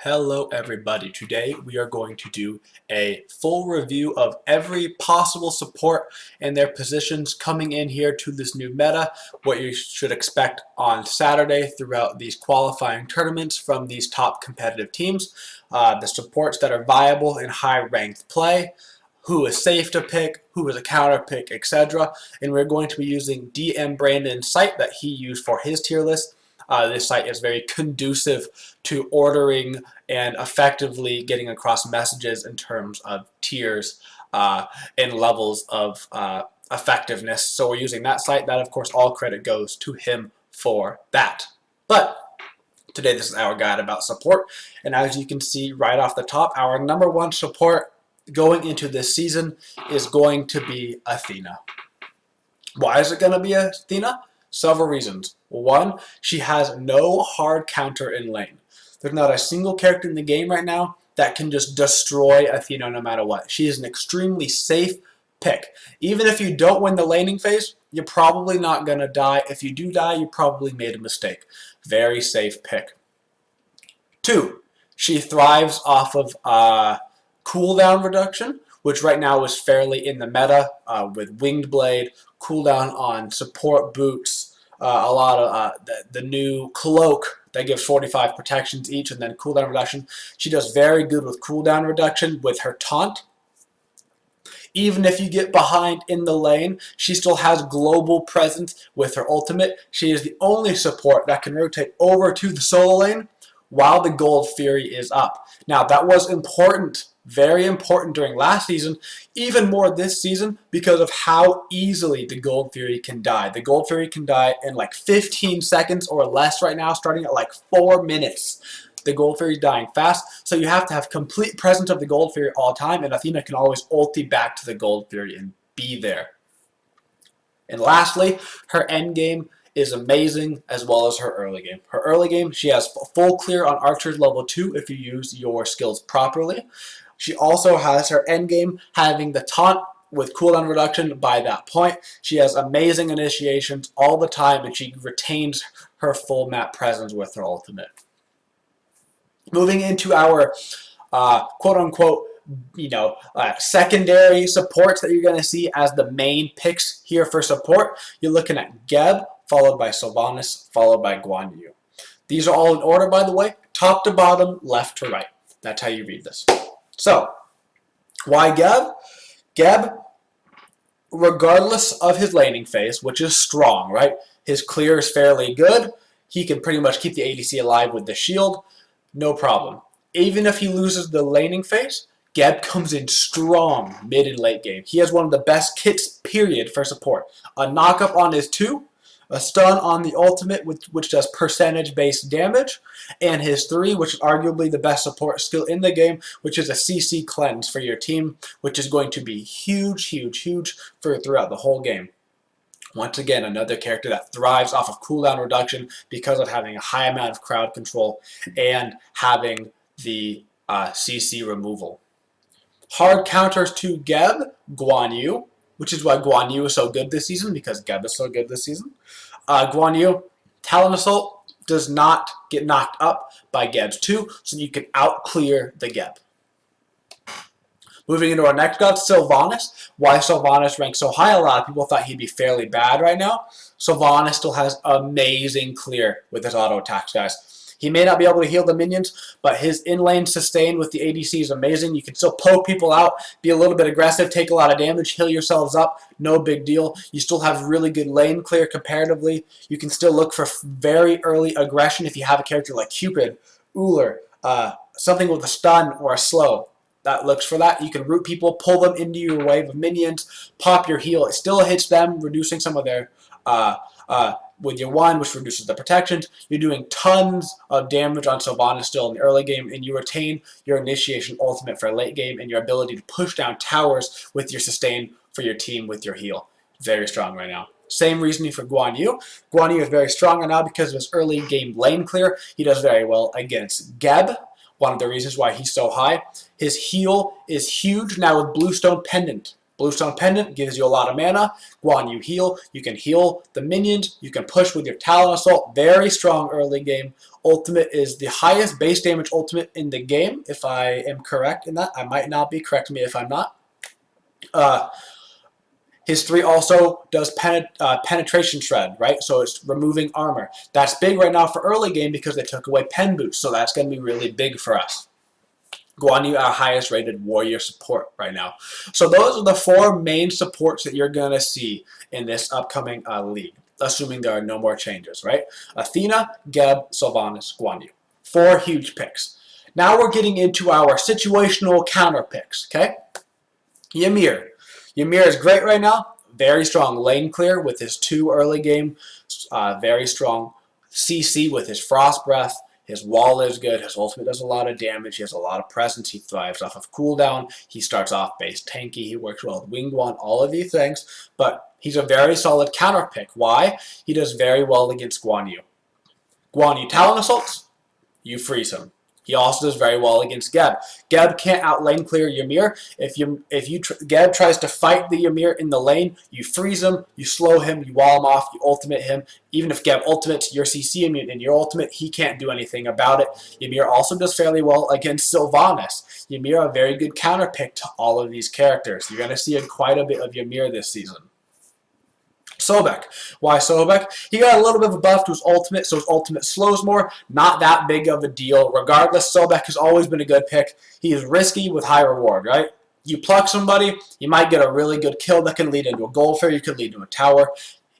Hello everybody, today we are going to do a full review of every possible support and their positions coming in here to this new meta, what you should expect on Saturday throughout these qualifying tournaments from these top competitive teams, the supports that are viable in high ranked play, who is safe to pick, who is a counter pick, etc. And we're going to be using DM Brandon's site that he used for his tier list. This site is very conducive to ordering and effectively getting across messages in terms of tiers and levels of effectiveness. So we're using that site. That, of course, all credit goes to him for that. But today this is our guide about support. And as you can see right off the top, our number one support going into this season is going to be Athena. Why is it going to be Athena? Several reasons. One, she has no hard counter in lane. There's not a single character in the game right now that can just destroy Athena no matter what. She is an extremely safe pick. Even if you don't win the laning phase, you're probably not going to die. If you do die, you probably made a mistake. Very safe pick. Two, she thrives off of cooldown reduction, which right now is fairly in the meta with Winged Blade, cooldown on support boots, a lot of the new cloak that gives 45 protections each, and then cooldown reduction. She does very good with cooldown reduction with her taunt. Even if you get behind in the lane, she still has global presence with her ultimate. She is the only support that can rotate over to the solo lane while the Gold Fury is up. Now, that was important, very important during last season, even more this season because of how easily the Gold Fury can die. The Gold Fury can die in like 15 seconds or less right now, starting at like 4 minutes. The Gold Fury is dying fast, so you have to have complete presence of the Gold Fury all the time, and Athena can always ulti back to the Gold Fury and be there. And lastly, her end game is amazing, as well as her early game. Her early game, she has full clear on Archer's level 2 if you use your skills properly. She also has her end game having the taunt with cooldown reduction by that point. She has amazing initiations all the time, and she retains her full map presence with her ultimate. Moving into our quote-unquote secondary supports that you're going to see as the main picks here for support, you're looking at Geb, followed by Sylvanas, followed by Guan Yu. These are all in order, by the way, top to bottom, left to right. That's how you read this. So, why Geb? Geb, regardless of his laning phase, which is strong, right? His clear is fairly good. He can pretty much keep the ADC alive with the shield. No problem. Even if he loses the laning phase, Geb comes in strong mid and late game. He has one of the best kits, period, for support. A knock-up on his 2, a stun on the ultimate, which does percentage-based damage, and his 3, which is arguably the best support skill in the game, which is a CC cleanse for your team, which is going to be huge, huge, huge for throughout the whole game. Once again, another character that thrives off of cooldown reduction because of having a high amount of crowd control and having the CC removal. Hard counters to Geb, Guan Yu, which is why Guan Yu is so good this season, because Geb is so good this season. Guan Yu, Talon Assault does not get knocked up by Geb's 2, so you can out-clear the Geb. Moving into our next god, Sylvanas. Why Sylvanas ranks so high? A lot of people thought he'd be fairly bad right now. Sylvanas still has amazing clear with his auto attacks, guys. He may not be able to heal the minions, but his in-lane sustain with the ADC is amazing. You can still poke people out, be a little bit aggressive, take a lot of damage, heal yourselves up, no big deal. You still have really good lane clear comparatively. You can still look for very early aggression if you have a character like Cupid, Woojer, something with a stun or a slow. That looks for that. You can root people, pull them into your wave of minions, pop your heal. It still hits them, reducing some of their with your 1, which reduces the protections. You're doing tons of damage on Sylvanas still in the early game, and you retain your initiation ultimate for late game and your ability to push down towers with your sustain for your team with your heal. Very strong right now. Same reasoning for Guan Yu. Guan Yu is very strong right now because of his early game lane clear. He does very well against Geb. One of the reasons why he's so high. His heal is huge now with Bluestone Pendant. Bluestone Pendant gives you a lot of mana. Guan Yu heal. You can heal the minions. You can push with your Talon Assault. Very strong early game. Ultimate is the highest base damage ultimate in the game, if I am correct in that. I might not be. Correct me if I'm not. His 3 also does penetration shred, right? So it's removing armor. That's big right now for early game because they took away pen boost, so that's going to be really big for us. Guan Yu, our highest rated warrior support right now. So those are the 4 main supports that you're going to see in this upcoming league, assuming there are no more changes, right? Athena, Geb, Sylvanas, Guan Yu. 4 huge picks. Now we're getting into our situational counter picks, okay? Ymir. Ymir is great right now. Very strong lane clear with his 2 early game. Very strong CC with his Frost Breath. His wall is good. His ultimate does a lot of damage. He has a lot of presence. He thrives off of cooldown. He starts off base tanky. He works well with Wingguan, all of these things. But he's a very solid counter pick. Why? He does very well against Guan Yu. Guan Yu Talon Assaults, you freeze him. He also does very well against Geb. Geb can't outlane clear Ymir. Geb tries to fight the Ymir in the lane, you freeze him, you slow him, you wall him off, you ultimate him. Even if Geb ultimates your CC immune in your ultimate, he can't do anything about it. Ymir also does fairly well against Sylvanas. Ymir a very good counter pick to all of these characters. You're going to see quite a bit of Ymir this season. Sobek. Why Sobek? He got a little bit of a buff to his ultimate, so his ultimate slows more. Not that big of a deal. Regardless, Sobek has always been a good pick. He is risky with high reward, right? You pluck somebody, you might get a really good kill that can lead into a gold fairy, you could lead to a tower.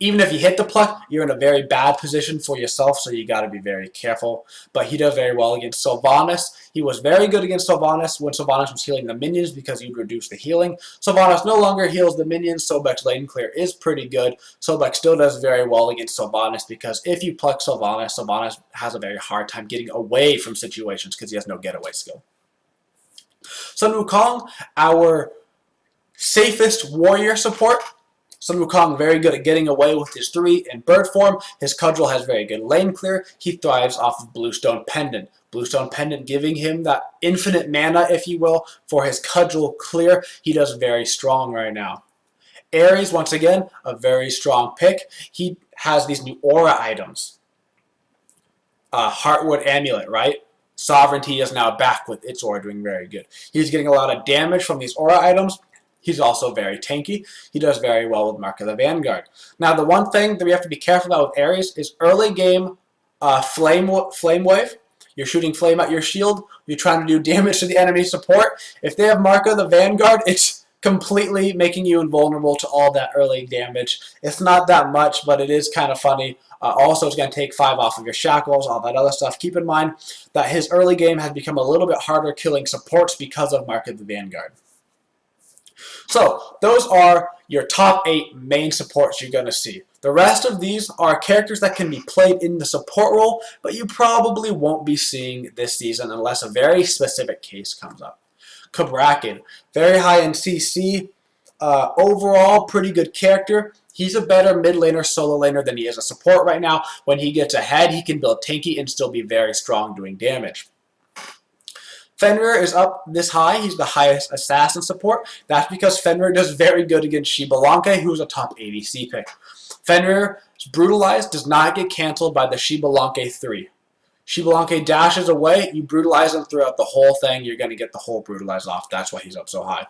Even if you hit the pluck, you're in a very bad position for yourself, so you got to be very careful. But he does very well against Sylvanas. He was very good against Sylvanas when Sylvanas was healing the minions because you'd reduce the healing. Sylvanas no longer heals the minions. Sobek's lane clear is pretty good. Sobek still does very well against Sylvanas because if you pluck Sylvanas, Sylvanas has a very hard time getting away from situations because he has no getaway skill. Sun Wukong, our safest warrior support. Sun Wukong very good at getting away with his 3 in bird form. His cudgel has very good lane clear. He thrives off of Bluestone Pendant. Bluestone Pendant giving him that infinite mana, if you will, for his cudgel clear. He does very strong right now. Aries, once again, a very strong pick. He has these new aura items. Heartwood Amulet, right? Sovereignty is now back with its aura doing very good. He's getting a lot of damage from these aura items. He's also very tanky. He does very well with Mark of the Vanguard. Now, the one thing that we have to be careful about with Aries is early game flame wave. You're shooting flame at your shield. You're trying to do damage to the enemy support. If they have Mark of the Vanguard, it's completely making you invulnerable to all that early damage. It's not that much, but it is kind of funny. Also, it's going to take 5 off of your shackles, all that other stuff. Keep in mind that his early game has become a little bit harder killing supports because of Mark of the Vanguard. So, those are your top 8 main supports you're going to see. The rest of these are characters that can be played in the support role, but you probably won't be seeing this season unless a very specific case comes up. Cabrakan, very high in CC, overall pretty good character. He's a better mid laner, solo laner than he is a support right now. When he gets ahead, he can build tanky and still be very strong doing damage. Fenrir is up this high. He's the highest assassin support. That's because Fenrir does very good against Xbalanque, who's a top ADC pick. Fenrir's Brutalized does not get cancelled by the Xbalanque 3. Xbalanque dashes away, you brutalize him throughout the whole thing, you're going to get the whole brutalized off. That's why he's up so high.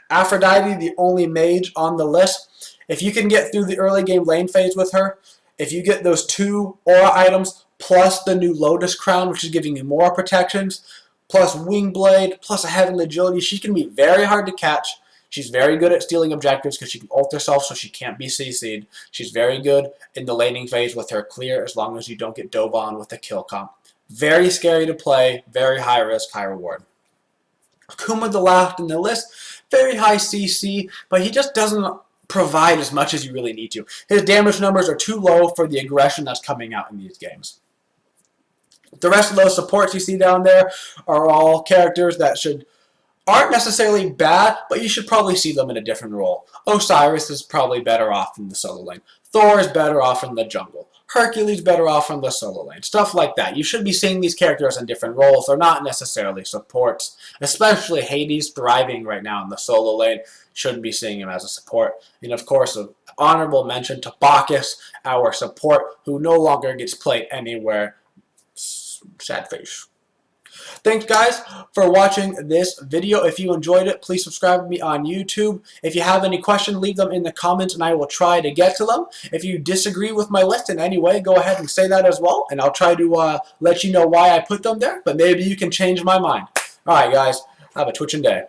Aphrodite, the only mage on the list. If you can get through the early game lane phase with her, if you get those 2 aura items, plus the new Lotus Crown, which is giving you more protections, plus Wingblade, plus a Heavenly Agility, she's going to be very hard to catch. She's very good at stealing objectives because she can ult herself so she can't be CC'd. She's very good in the laning phase with her clear as long as you don't get dove on with the kill comp. Very scary to play, very high risk, high reward. Kumud, the last in the list, very high CC, but he just doesn't provide as much as you really need to. His damage numbers are too low for the aggression that's coming out in these games. The rest of those supports you see down there are all characters that aren't necessarily bad, but you should probably see them in a different role. Osiris is probably better off in the solo lane. Thor is better off in the jungle. Hercules better off on the solo lane. Stuff like that. You should be seeing these characters in different roles. They're not necessarily supports. Especially Hades, thriving right now in the solo lane. Shouldn't be seeing him as a support. And of course, an honorable mention to Bacchus, our support, who no longer gets played anywhere. Sad face. Thanks, guys, for watching this video. If you enjoyed it, please subscribe to me on YouTube. If you have any questions, leave them in the comments, and I will try to get to them. If you disagree with my list in any way, go ahead and say that as well, and I'll try to let you know why I put them there, but maybe you can change my mind. All right, guys, have a twitching day.